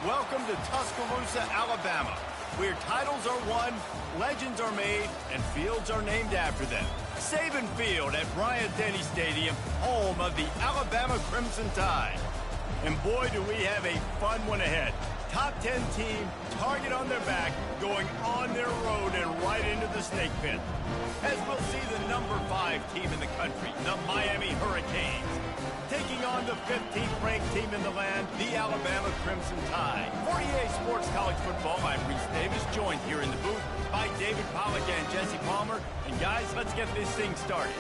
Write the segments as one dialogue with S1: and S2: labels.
S1: Welcome to Tuscaloosa, Alabama, where titles are won, legends are made, and fields are named after them. Saban Field at Bryant-Denny Stadium, home of the Alabama Crimson Tide. And boy, do we have a fun one ahead. Top 10 team, target on their back, going on their road and right into the snake pit. As we'll see the number 5 team in the country, the Miami Hurricanes, taking on the 15th ranked team in the land, the Alabama Crimson Tide. For EA Sports College Football, I'm Reese Davis, joined here in the booth by David Pollack and Jesse Palmer. And guys, let's get this thing started.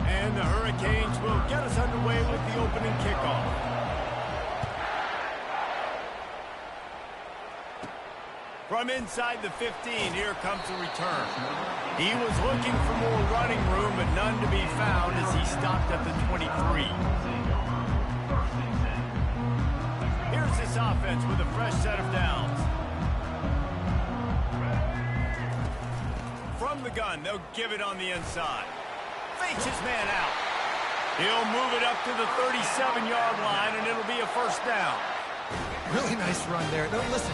S1: And the Hurricanes will get us underway with the opening kickoff. From inside the 15, here comes the return. He was looking for more running room, but none to be found as he stopped at the 23. Here's this offense with a fresh set of downs. From the gun, they'll give it on the inside. Fakes his man out. He'll move it up to the 37-yard line, and it'll be a first down.
S2: Really nice run there. No, listen,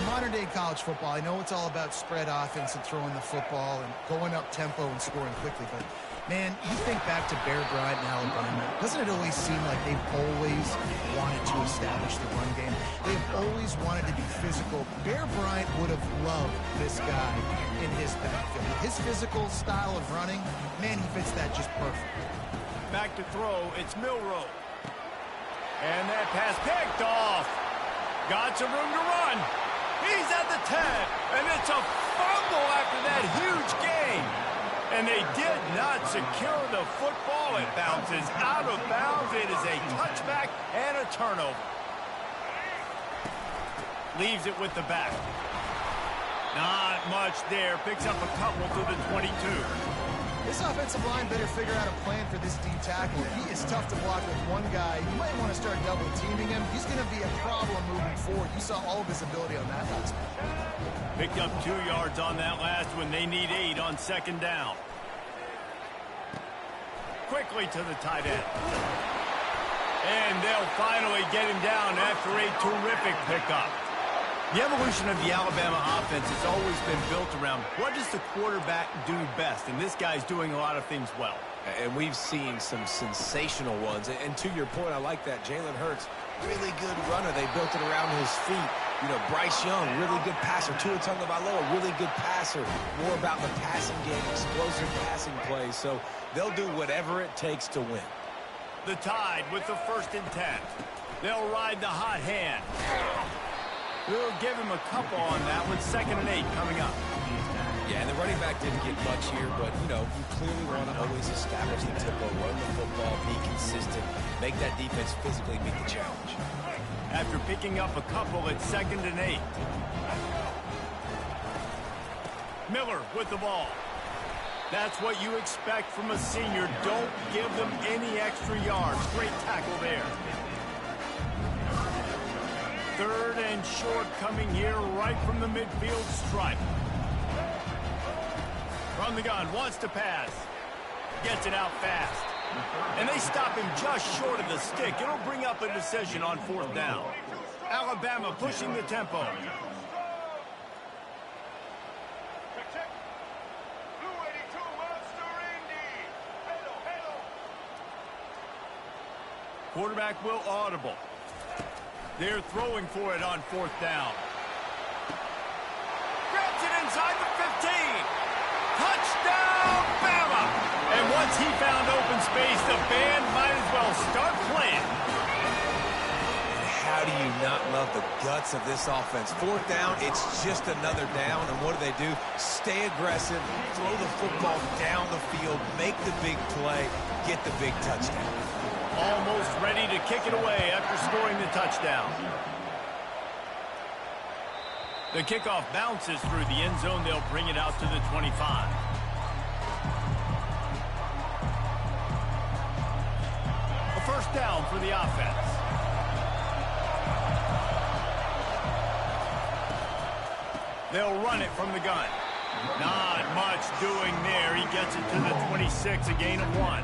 S2: modern-day college football, I know it's all about spread offense and throwing the football and going up tempo and scoring quickly, but, man, you think back to Bear Bryant and Alabama, doesn't it always seem like they've always wanted to establish the run game? They've always wanted to be physical. Bear Bryant would have loved this guy in his backfield. His physical style of running, man, he fits that just perfect.
S1: Back to throw, it's Milroe. And that pass picked off. Got some room to run. He's at the 10. And it's a fumble after that huge gain. And they did not secure the football. It bounces out of bounds. It is a touchback and a turnover. Leaves it with the back. Not much there. Picks up a couple to the 22.
S2: This offensive line better figure out a plan for this D tackle. He is tough to block with one guy. You might want to start double teaming him. He's going to be a problem moving forward. You saw all of his ability on that last one.
S1: Picked up 2 yards on that last one. They need 8 on second down. Quickly to the tight end. And they'll finally get him down after a terrific pickup. The evolution of the Alabama offense has always been built around what does the quarterback do best, and this guy's doing a lot of things well.
S3: And we've seen some sensational ones. And to your point, I like that. Jalen Hurts, really good runner. They built it around his feet. Bryce Young, really good passer. Tua Tagovailoa, really good passer. More about the passing game, explosive passing plays. So they'll do whatever it takes to win.
S1: The Tide with the 1st and 10. They'll ride the hot hand. We'll give him a couple on that with 2nd and 8 coming up.
S3: Yeah, and the running back didn't get much here, but, you clearly want to always establish the tempo, run the football, be consistent, make that defense physically meet the challenge.
S1: After picking up a couple at 2nd and 8. Miller with the ball. That's what you expect from a senior. Don't give them any extra yards. Great tackle there. 3rd and short coming here right from the midfield stripe. From the gun, wants to pass. Gets it out fast. And they stop him just short of the stick. It'll bring up a decision on 4th down. Alabama pushing the tempo. Quarterback will audible. They're throwing for it on 4th down. Grabs it inside the 15. Touchdown, Bama! And once he found open space, the band might as well start playing.
S3: And how do you not love the guts of this offense? 4th down, it's just another down. And what do? Stay aggressive, throw the football down the field, make the big play, get the big touchdown.
S1: Almost ready to kick it away after scoring the touchdown. The kickoff bounces through the end zone. They'll bring it out to the 25. A first down for the offense. They'll run it from the gun. Not much doing there. He gets it to the 26, a gain of 1.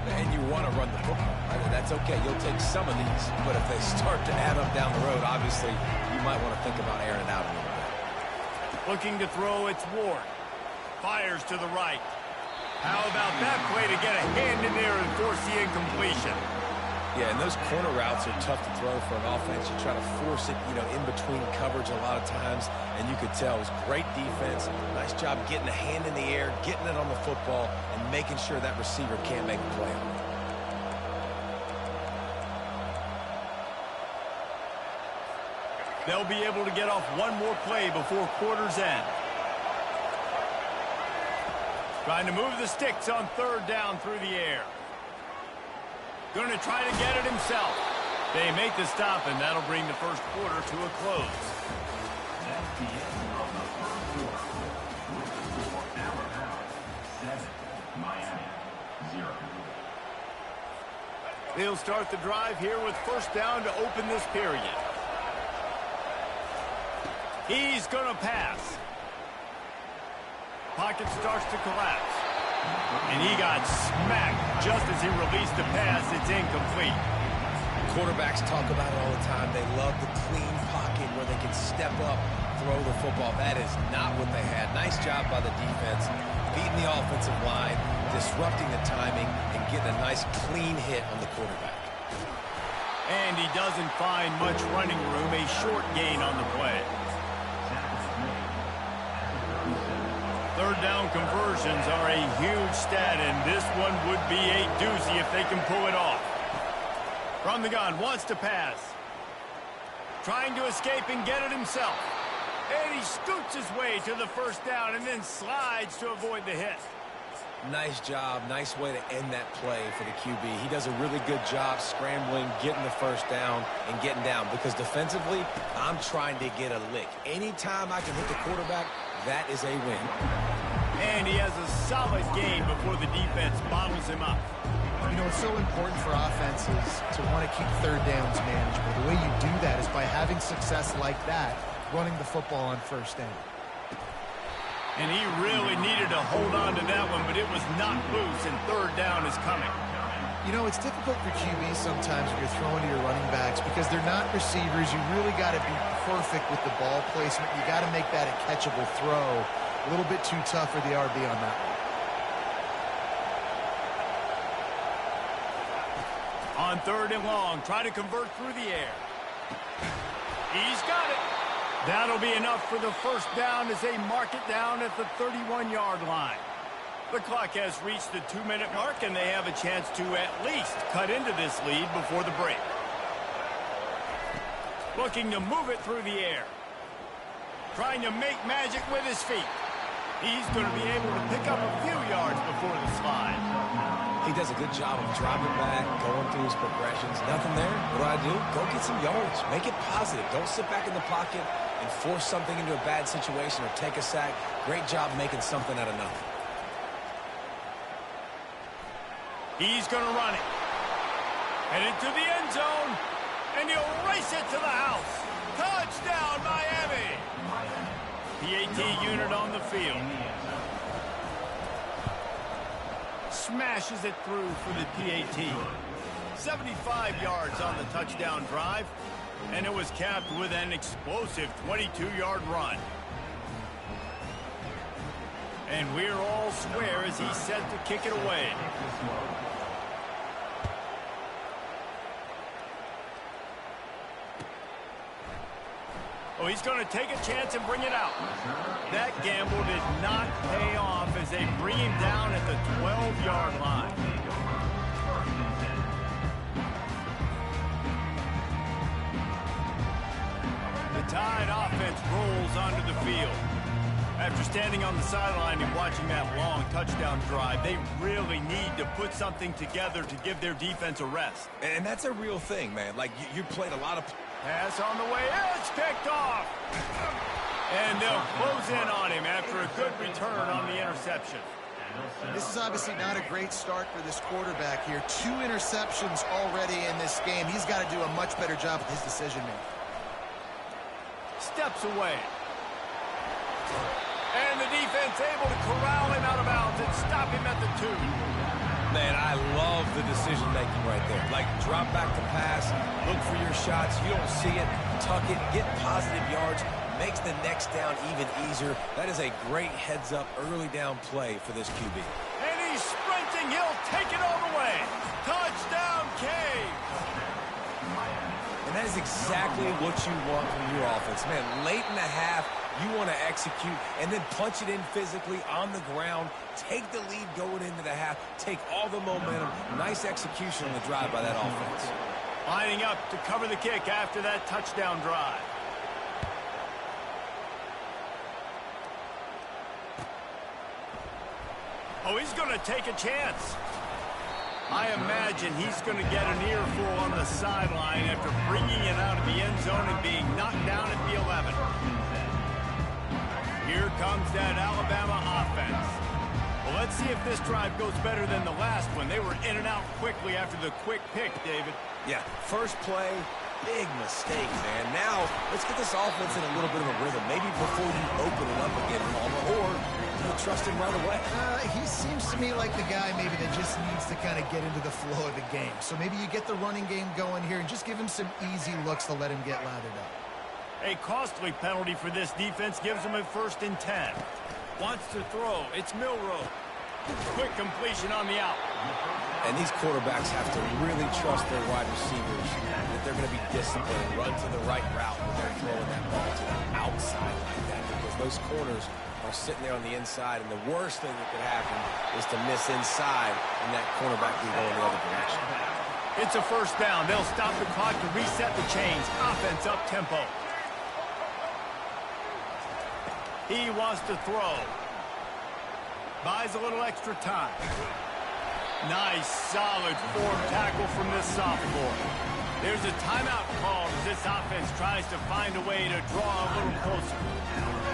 S3: And you want to run the football, right? That's okay. You'll take some of these. But if they start to add up down the road, obviously, you might want to think about airing it out a little bit.
S1: Looking to throw, it's Ward. Fires to the right. How about that play to get a hand in there and force the incompletion?
S3: Yeah, and those corner routes are tough to throw for an offense. You try to force it, in between coverage a lot of times, and you could tell it was great defense. Nice job getting a hand in the air, getting it on the football, and making sure that receiver can't make a play on it.
S1: They'll be able to get off one more play before quarter's end. Trying to move the sticks on 3rd down through the air. Going to try to get it himself. They make the stop, and that'll bring the first quarter to a close.
S4: That's the end of the first quarter. For Alabama, 7, Miami, 0.
S1: They'll start the drive here with 1st down to open this period. He's going to pass. Pocket starts to collapse. And he got smacked just as he released the pass. It's incomplete.
S3: Quarterbacks talk about it all the time. They love the clean pocket where they can step up, throw the football. That is not what they had. Nice job by the defense, beating the offensive line, disrupting the timing, and getting a nice clean hit on the quarterback.
S1: And he doesn't find much running room. A short gain on the play. 3rd down conversions are a huge stat, and this one would be a doozy if they can pull it off. From the gun, wants to pass. Trying to escape and get it himself. And he scoots his way to the 1st down and then slides to avoid the hit.
S3: Nice job. Nice way to end that play for the QB. He does a really good job scrambling, getting the 1st down, and getting down. Because defensively, I'm trying to get a lick. Anytime I can hit the quarterback, that is a win.
S1: And he has a solid game before the defense bottles him up.
S2: It's so important for offenses to want to keep 3rd downs manageable. The way you do that is by having success like that, running the football on 1st down.
S1: And he really needed to hold on to that one, but it was not loose, and 3rd down is coming.
S2: It's difficult for QBs sometimes when you're throwing to your running backs because they're not receivers. You really got to be perfect with the ball placement. You got to make that a catchable throw. A little bit too tough for the RB on that one.
S1: On 3rd and long, try to convert through the air. He's got it. That'll be enough for the 1st down as they mark it down at the 31-yard line. The clock has reached the 2-minute mark, and they have a chance to at least cut into this lead before the break. Looking to move it through the air. Trying to make magic with his feet. He's going to be able to pick up a few yards before the slide.
S3: He does a good job of dropping back, going through his progressions. Nothing there. What do? Go get some yards. Make it positive. Don't sit back in the pocket and force something into a bad situation or take a sack. Great job making something out of nothing.
S1: He's going to run it. Headed to the end zone. And he'll race it to the house. Touchdown, Miami. PAT unit on the field. Smashes it through for the PAT. 75 yards on the touchdown drive. And it was capped with an explosive 22-yard run. And we're all square as he's set to kick it away. Oh, he's going to take a chance and bring it out. That gamble did not pay off as they bring him down at the 12-yard line. The Tide offense rolls onto the field. After standing on the sideline and watching that long touchdown drive, they really need to put something together to give their defense a rest.
S3: And that's a real thing, man. Like, you played a lot of...
S1: Pass on the way. It's picked off. And they'll close in on him after a good return on the interception.
S2: This is obviously not a great start for this quarterback here. 2 interceptions already in this game. He's got to do a much better job with his decision-making.
S1: Steps away. And the defense able to corral him out of bounds and stop him at the 2.
S3: Man, I love the decision-making right there. Like, drop back to pass, look for your shots. You don't see it, tuck it, get positive yards, makes the next down even easier. That is a great heads-up early down play for this QB.
S1: And he's sprinting. He'll take it all the way. Touchdown, Cave.
S3: And that is exactly what you want from your offense. Man, late in the half, you want to execute and then punch it in physically on the ground. Take the lead going into the half. Take all the momentum. Nice execution on the drive by that offense.
S1: Lining up to cover the kick after that touchdown drive. Oh, he's going to take a chance. I imagine he's going to get an earful on the sideline after bringing it out of the end zone and being knocked down at the 11. Here comes that Alabama offense. Well, let's see if this drive goes better than the last one. They were in and out quickly after the quick pick, David.
S3: Yeah, first play, big mistake, man. Now, let's get this offense in a little bit of a rhythm. Maybe before you open it up again, Palmer, or you'll trust him right away.
S2: He seems to me like the guy maybe that just needs to kind of get into the flow of the game. So maybe you get the running game going here and just give him some easy looks to let him get lathered up.
S1: A costly penalty for this defense gives him a 1st and 10. Wants to throw. It's Milroe. Quick completion on the out.
S3: And these quarterbacks have to really trust their wide receivers that they're going to be disciplined, run to the right route when they're throwing that ball to the outside like that, because those corners are sitting there on the inside, and the worst thing that could happen is to miss inside and that cornerback can go in the other direction.
S1: It's a 1st down. They'll stop the clock to reset the chains. Offense up tempo. He wants to throw. Buys a little extra time. Nice, solid form tackle from this sophomore. There's a timeout called as this offense tries to find a way to draw a little closer.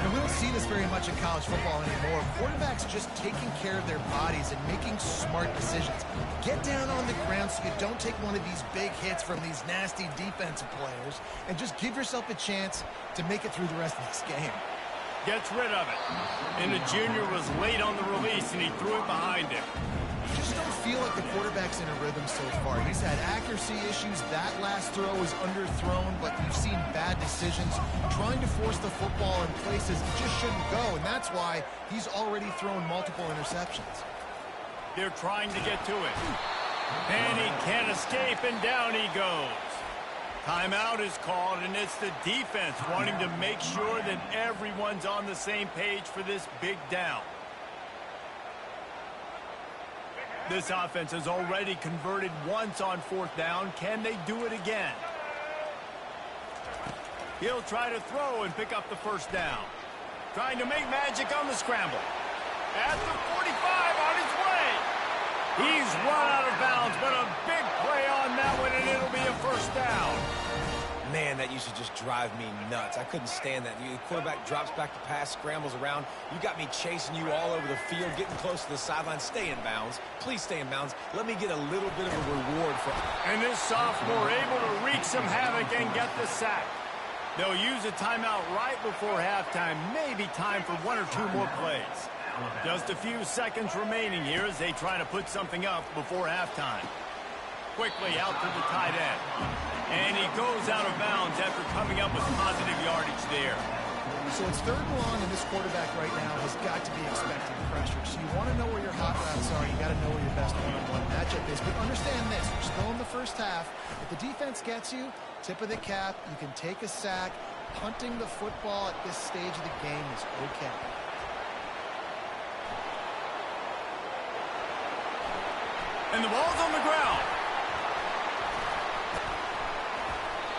S2: And we don't see this very much in college football anymore. Quarterbacks just taking care of their bodies and making smart decisions. Get down on the ground so you don't take one of these big hits from these nasty defensive players, and just give yourself a chance to make it through the rest of this game.
S1: Gets rid of it. And the junior was late on the release, and he threw it behind him.
S2: Just don't feel like the quarterback's in a rhythm so far. He's had accuracy issues. That last throw was underthrown, but you've seen bad decisions. Trying to force the football in places it just shouldn't go, and that's why he's already thrown multiple interceptions.
S1: They're trying to get to it. And he can't escape, and down he goes. Timeout is called, and it's the defense wanting to make sure that everyone's on the same page for this big down. This offense has already converted once on 4th down. Can they do it again? He'll try to throw and pick up the 1st down. Trying to make magic on the scramble. At the 45 on his way. He's run out of bounds, but a big play on that one, and it'll be a 1st down.
S3: Man, that used to just drive me nuts. I couldn't stand that. The quarterback drops back to pass, scrambles around. You got me chasing you all over the field, getting close to the sideline. Stay in bounds. Please stay in bounds. Let me get a little bit of a reward for...
S1: And this sophomore able to wreak some havoc and get the sack. They'll use a timeout right before halftime. Maybe time for 1 or 2 more plays. Just a few seconds remaining here as they try to put something up before halftime. Quickly out to the tight end. And he goes out of bounds after coming up with positive yardage there.
S2: So it's 3rd and long, and this quarterback right now has got to be expecting pressure. So you want to know where your hot routes are. You got to know where your best one-on-one matchup is. But understand this, we're still in the 1st half. If the defense gets you, tip of the cap, you can take a sack. Punting the football at this stage of the game is okay.
S1: And the ball's on the ground.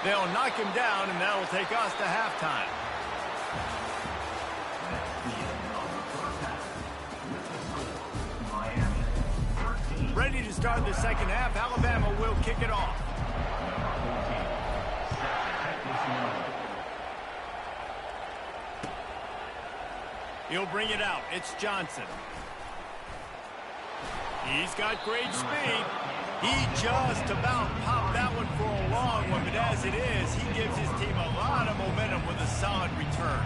S1: They'll knock him down, and that'll take us to halftime. Ready to start the 2nd half. Alabama will kick it off. He'll bring it out. It's Johnson. He's got great speed. He just about popped that one for a long one, but as it is, he gives his team a lot of momentum with a solid return.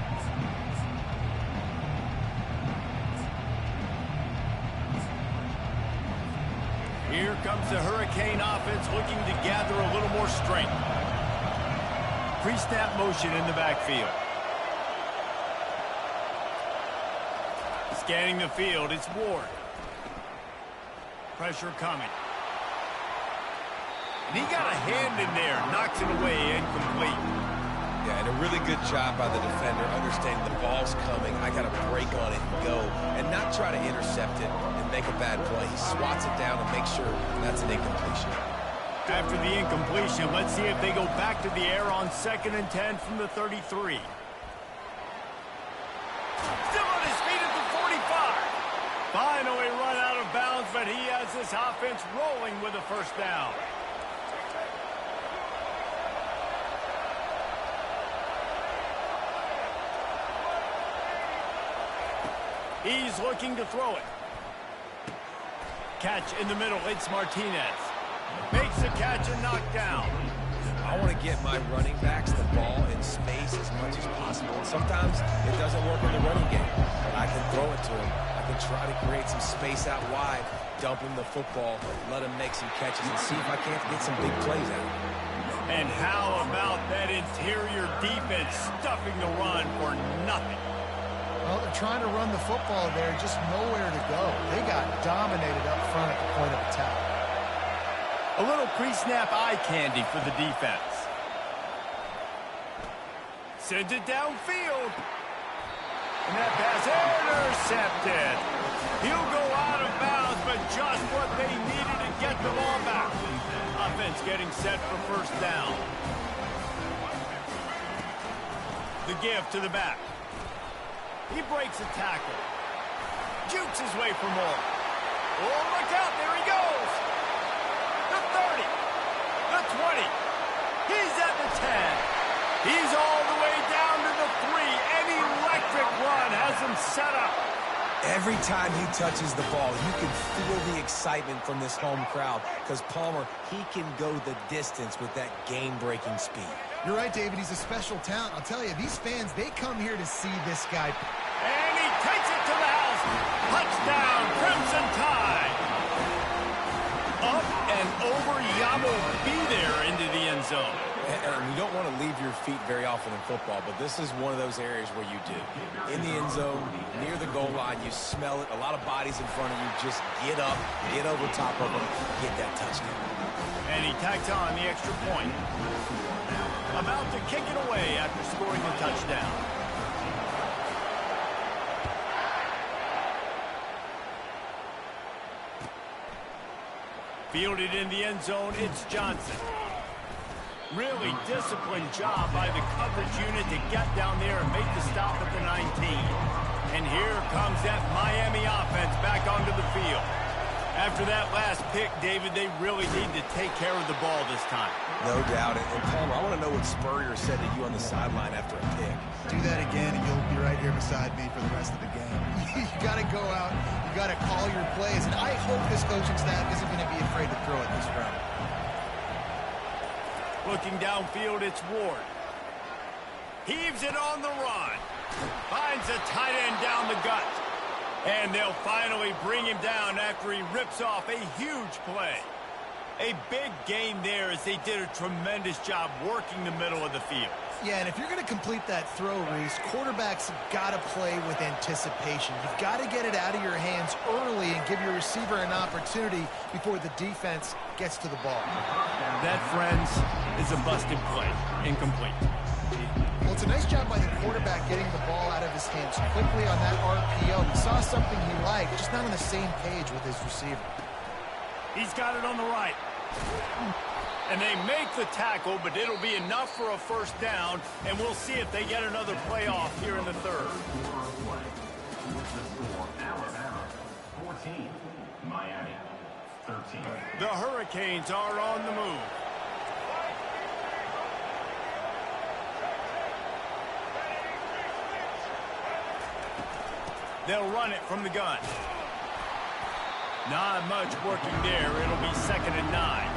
S1: Here comes the Hurricane offense looking to gather a little more strength. Pre-snap motion in the backfield. Scanning the field, it's Ward. Pressure coming. And he got a hand in there, knocks it away, incomplete.
S3: Yeah, and a really good job by the defender, understanding the ball's coming. I got to break on it and go, and not try to intercept it and make a bad play. He swats it down and makes sure that's an incompletion.
S1: After the incompletion, let's see if they go back to the air on 2nd and 10 from the 33. Still on his feet at the 45. Finally run out of bounds, but he has this offense rolling with a first down. He's looking to throw it. Catch in the middle, it's Martinez. Makes the catch and knocked down.
S3: I want to get my running backs the ball in space as much as possible. And sometimes it doesn't work in the running game, but I can throw it to him. I can try to create some space out wide, dump him the football, let him make some catches, and see if I can't get some big plays out of him.
S1: And how about that interior defense stuffing the run for nothing?
S2: Well, they're trying to run the football there, just nowhere to go. They got dominated up front at the point of attack.
S1: A little pre-snap eye candy for the defense. Sends it downfield. And that pass intercepted. He'll go out of bounds, but just what they needed to get the ball back. Offense getting set for first down. The give to the back. He breaks a tackle. Jukes his way for more. Oh, look out. There he goes. The 30. The 20. He's at the 10. He's all the way down to the 3. An electric run has him set up.
S3: Every time he touches the ball, you can feel the excitement from this home crowd because Palmer, he can go the distance with that game-breaking speed.
S2: You're right, David. He's a special talent. I'll tell you, these fans, they come here to see this guy.
S1: And he takes it to the house. Touchdown, Crimson Tide. Up and over, Yamo be there into the end zone.
S3: And you don't want to leave your feet very often in football, but this is one of those areas where you do. In the end zone, near the goal line, you smell it. A lot of bodies in front of you. Just get up, get over top of them, get that touchdown.
S1: And he tacks on the extra point. About to kick it away after scoring the touchdown. Fielded in the end zone, it's Johnson. Really disciplined job by the coverage unit to get down there and make the stop at the 19. And here comes that Miami offense back onto the field. After that last pick, David, they really need to take care of the ball this time.
S3: No doubt. And Palmer, I want to know what Spurrier said to you on the sideline after a pick.
S2: Do that again, and you'll be right here beside me for the rest of the game. You got to go out. You got to call your plays. And I hope this coaching staff isn't going to be afraid to throw it this round.
S1: Looking downfield, it's Ward. Heaves it on the run. Finds a tight end down the gut. And they'll finally bring him down after he rips off a huge play. A big gain there as they did a tremendous job working the middle of the field.
S2: Yeah, and if you're going to complete that throw, Reese, quarterbacks got to play with anticipation. You've got to get it out of your hands early and give your receiver an opportunity before the defense gets to the ball.
S1: That, friends, is a busted play. Incomplete.
S2: Well, it's a nice job by the quarterback getting the ball out of his hands quickly on that RPO. He saw something he liked, just not on the same page with his receiver.
S1: He's got it on the right. And they make the tackle, but it'll be enough for a first down, and we'll see if they get another play off here in the third.
S4: Alabama 14, Miami 13.
S1: The Hurricanes are on the move. They'll run it from the gun. Not much working there. It'll be 2nd and 9.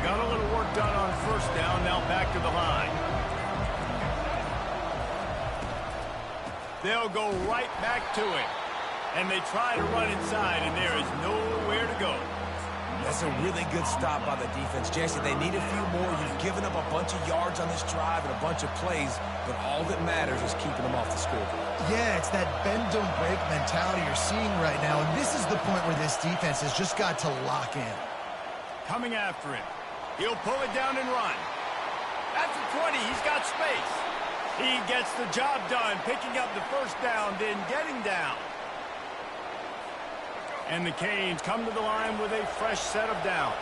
S1: Got a little work done on first down. Now back to the line. They'll go right back to it. And they try to run inside, and there is nowhere to go.
S3: That's a really good stop by the defense. Jesse, they need a few more. You've given up a bunch of yards on this drive and a bunch of plays, but all that matters is keeping them off the scoreboard.
S2: Yeah, it's that bend, don't break mentality you're seeing right now, and this is the point where this defense has just got to lock in.
S1: Coming after him. He'll pull it down and run. At the 20, he's got space. He gets the job done, picking up the first down, then getting down. And the Canes come to the line with a fresh set of downs.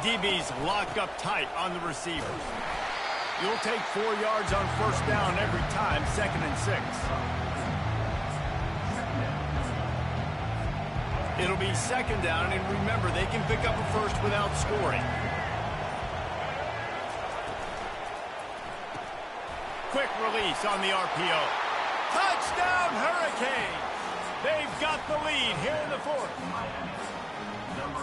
S1: DBs lock up tight on the receivers. You'll take 4 yards on first down every time, 2nd and 6. It'll be 2nd down, and remember, they can pick up a first without scoring. Quick release on the RPO. Touchdown, Hurricanes! They've got the lead here in the 4th.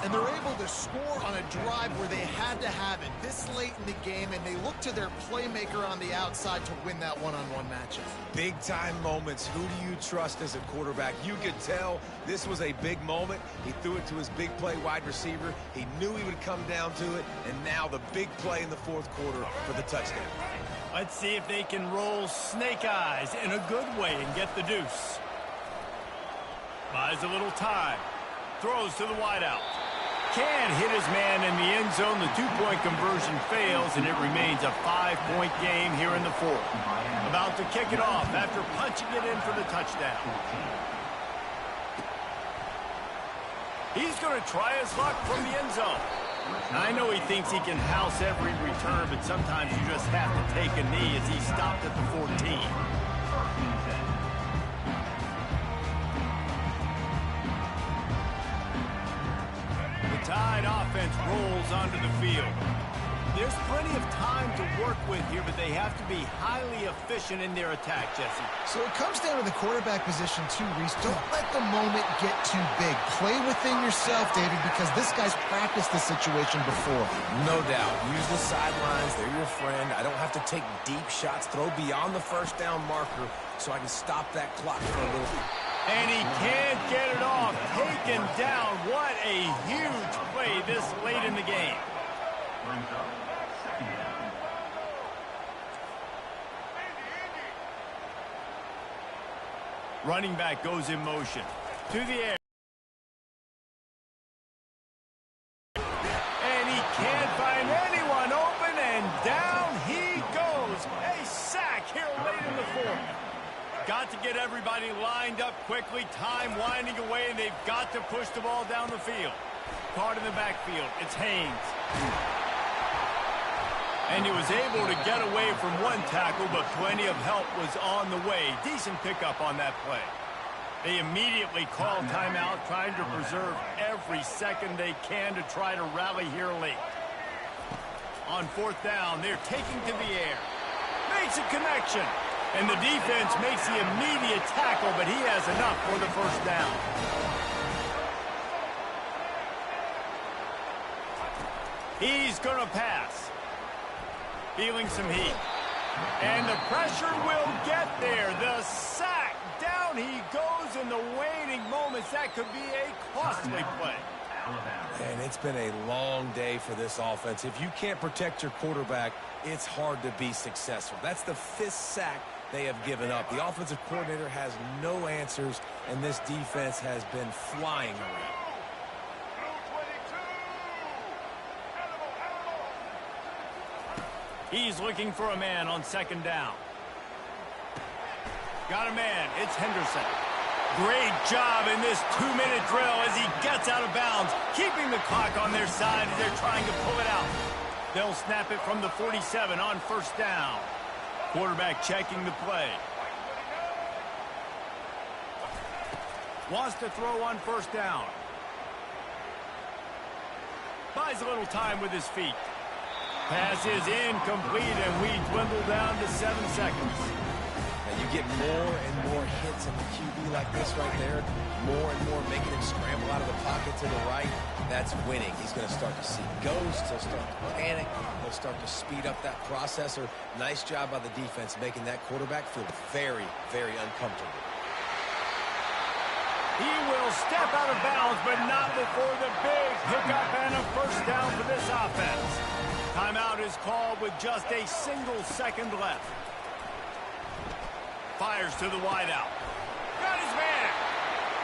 S2: And they're able to score on a drive where they had to have it this late in the game, and they look to their playmaker on the outside to win that one-on-one matchup.
S3: Big-time moments. Who do you trust as a quarterback? You could tell this was a big moment. He threw it to his big play wide receiver. He knew he would come down to it, and now the big play in the 4th quarter for the touchdown.
S1: Let's see if they can roll snake eyes in a good way and get the deuce. Buys a little time. Throws to the wideout. Can't hit his man in the end zone. The 2-point conversion fails, and it remains a 5-point game here in the 4th. About to kick it off after punching it in for the touchdown. He's going to try his luck from the end zone. I know he thinks he can house every return, but sometimes you just have to take a knee as he stopped at the 14. Tide offense rolls onto the field. There's plenty of time to work with here, but they have to be highly efficient in their attack, Jesse.
S2: So it comes down to the quarterback position too, Reese. Don't let the moment get too big. Play within yourself, David, because this guy's practiced the situation before.
S3: No doubt. Use the sidelines. They're your friend. I don't have to take deep shots. Throw beyond the first down marker so I can stop that clock for a little bit.
S1: And he can't get it off. Taken down. What a huge play this late in the game. Running back goes in motion. To the air. And he can't find anyone open, and down he goes. A sack here late in the 4th. Got to get everybody lined up quickly. Time winding away, and they've got to push the ball down the field. Caught in the backfield. It's Haynes. And he was able to get away from one tackle, but plenty of help was on the way. Decent pickup on that play. They immediately call timeout, trying to preserve every second they can to try to rally here late. On 4th down, they're taking to the air. Makes a connection. And the defense makes the immediate tackle, but he has enough for the first down. He's going to pass. Feeling some heat. And the pressure will get there. The sack. Down he goes in the waning moments. That could be a costly play.
S3: And it's been a long day for this offense. If you can't protect your quarterback, it's hard to be successful. That's the 5th sack they have given up. The offensive coordinator has no answers, and this defense has been flying around.
S1: He's looking for a man on 2nd down. Got a man. It's Henderson. Great job in this 2-minute drill as he gets out of bounds, keeping the clock on their side as they're trying to pull it out. They'll snap it from the 47 on 1st down. Quarterback checking the play. Wants to throw on 1st down. Buys a little time with his feet. Pass is incomplete, and we dwindle down to 7 seconds.
S3: Now You get more and more hits in the QB like this right there, more and more making him scramble out of the pocket to the right. That's winning. He's going to start to see ghosts. He'll start to panic. He'll start to speed up that processor. Nice job by the defense making that quarterback feel very, very uncomfortable.
S1: He will step out of bounds, but not before the big pickup and a first down for this offense. Timeout is called with just a single second left. Fires to the wideout. Got his man.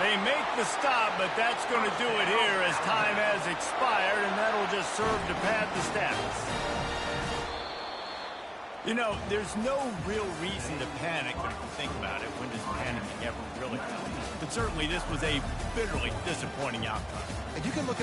S1: They make the stop, but that's going to do it here as time has expired, and that'll just serve to pad the stats. You know, there's no real reason to panic, but if you think about it, when does panicking ever really help? But certainly this was a bitterly disappointing outcome.
S2: You can look at